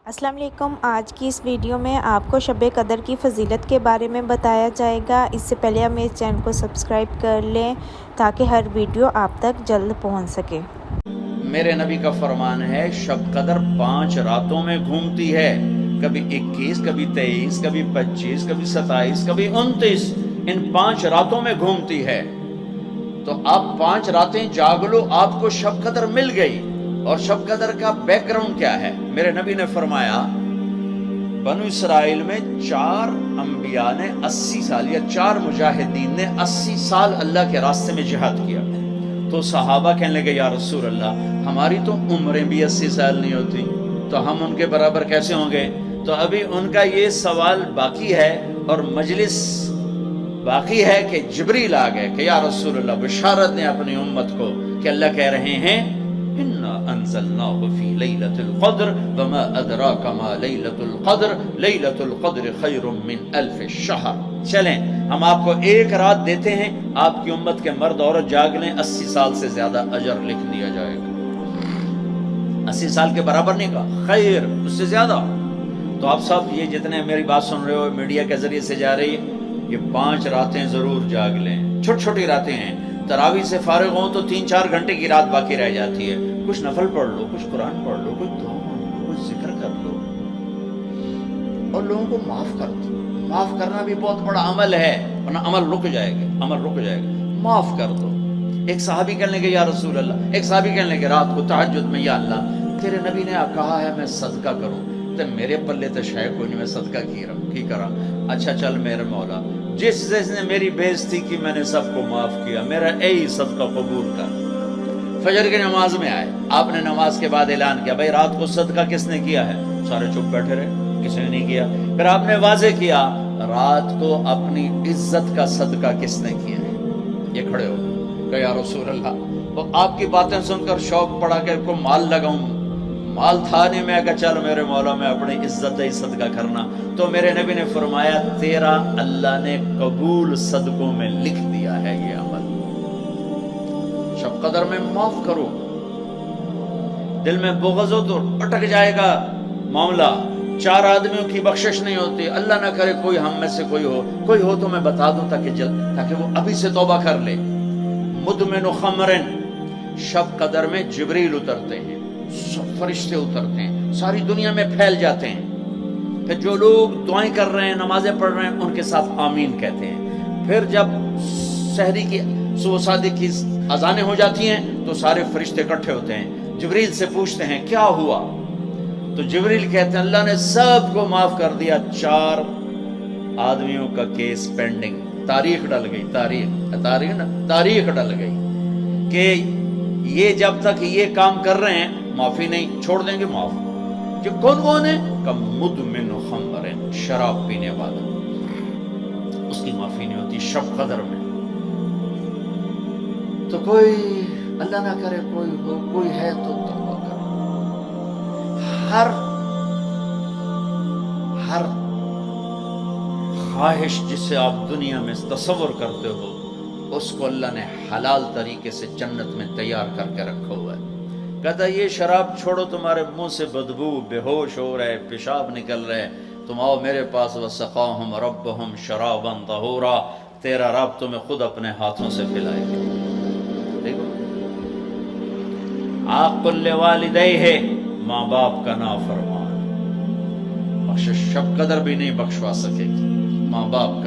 अस्सलाम वालेकुम। आज की इस वीडियो में आपको शब कदर की फ़जीलत के बारे में बताया जाएगा। इससे पहले आप मेरे चैनल को सब्सक्राइब कर लें ताकि हर वीडियो आप तक जल्द पहुंच सके। मेरे नबी का फरमान है, शब कदर 5 रातों में घूमती है, कभी 21, कभी 23, कभी 25, कभी 27, कभी 29, इन 5 रातों में घूमती है। तो आप 5 रातें जाग लो, आपको शब कदर मिल गई। और शब कदर का बैकग्राउंड क्या है? मेरे नबी ने फरमाया, बनु इसराइल में 4 अंबिया ने 80 साल या 4 मुजाहिदीन ने 80 साल अल्लाह के रास्ते में जिहाद किया। तो सहाबा कहने लगे, या रसूल अल्लाह, हमारी तो उम्रें भी 80 साल नहीं होती, तो हम उनके बराबर कैसे होंगे? तो अभी उनका ये सवाल बाकी है और मजलिस बाकी है कि जिब्रील आ गए कि या रसूल अल्लाह, बशारत ने अपनी उम्मत को कि अल्लाह कह रहे हैं, इन्ना अंज़लनाहु फी लैलतिल क़द्र वमा अदराका मा लैलतुल क़द्र लैलतुल क़द्र खैरुम मिन अल्फ शहर। चलें, हम आपको एक रात देते हैं, आपकी उम्मत के मर्द औरत जाग लें, 80 साल से ज्यादा अजर लिख दिया जाएगा। 80 साल के बराबर नहीं कहा, खैर उससे ज्यादा। तो आप सब ये जितने मेरी बात सुन रहे हो, मीडिया के जरिए से जा रही है, ये 5 रातें जरूर जाग लें। छोटी छोटी रातें हैं, तरावी से फारिग हो तो 3-4 घंटे की रात बाकी रह जाती है। कुछ नफल पढ़ लो, कुछ कुरान पढ़ लो, कुछ दुआ मांग लो, कुछ जिक्र कर लो और लोगों को माफ कर दो। माफ करना भी बहुत बड़ा अमल है, वरना अमल रुक जाएगा, अमल रुक जाएगा। माफ कर दो। एक सहाबी कहने लगे, या रसूल अल्लाह, एक सहाबी कहने लगे रात को तहज्जुद में, या अल्लाह, तेरे नबी ने कहा है मैं सदका करूं, तो मेरे पल्ले तो शायद कोई नहीं, मैं सदका की करा। अच्छा चल मेरे मौला, जिसने मेरी बेइज्जती की मैंने सबको माफ किया, मेरा यही सदका कबूल कर। फजर की नमाज में आए, आपने नमाज के बाद ऐलान किया, भाई रात को सदका किसने किया है? सारे चुप बैठे रहे, किसी ने नहीं किया। फिर आपने वाजे किया, रात को अपनी इज्जत का सदका किसने किया है? ये खड़े हो गए, या रसूल अल्लाह, तो आपकी बातें सुनकर शौक पड़ा कि को माल लगाऊं। माल था नहीं, मैं कहा चल मेरे मौला, मैं अपनी इज्जत ही सदका करना। तो मेरे नबी ने फरमाया, तेरा अल्लाह ने कबूल सदकों में लिख दिया है ये अमल। शब कदर में माफ करो। दिल में बुग़्ज़ हो तो अटक जाएगा मामला। 4 आदमियों की बख्शिश नहीं होती। अल्लाह ना करे कोई हम में से कोई हो तो मैं बता दूं ताकि वो अभी से तौबा कर ले। मुदमिनु खमरन, शब कदर में जिब्रील उतरते हैं, फरिश्ते उतरते हैं, सारी दुनिया में फैल जाते हैं। फिर जो लोग दुआएं कर रहे हैं, नमाजें पढ़ रहे हैं, उनके साथ आमीन कहते हैं। फिर जब सहरी की सुबह सादिक की अजानें हो जाती हैं तो सारे फरिश्ते इकट्ठे होते हैं, जिब्रील से पूछते हैं क्या हुआ? तो जिब्रील कहते हैं, अल्लाह ने सबको माफ कर दिया, 4 आदमियों का केस पेंडिंग। तारीख डल गई, तारीख डल गई कि ये जब तक ये काम कर रहे हैं माफी नहीं, छोड़ देंगे माफ। जो कौन है? कम मुदमिन खमरन, शराब पीने वाला, उसकी माफी नहीं होती शब कदर में। तो कोई अल्लाह ना करे कोई है तो तौबा करो। हर ख्वाहिश जिसे आप दुनिया में तसव्वुर करते हो, उसको अल्लाह ने हलाल तरीके से जन्नत में तैयार करके रखा हुआ है। कहता ये शराब छोड़ो, तुम्हारे मुंह से बदबू, बेहोश हो रहे, पेशाब निकल रहे, तुम आओ मेरे पास। वसक़ाहुम रब्बुहुम शराबन तहूरा, तेरा रब तुम्हें खुद अपने हाथों से पिलाएगा। देखो, आक़ुल वालिदैहि, माँ बाप का नाफरमान, बख्शिश शब कदर भी नहीं बख्शवा सकेगी। माँ बाप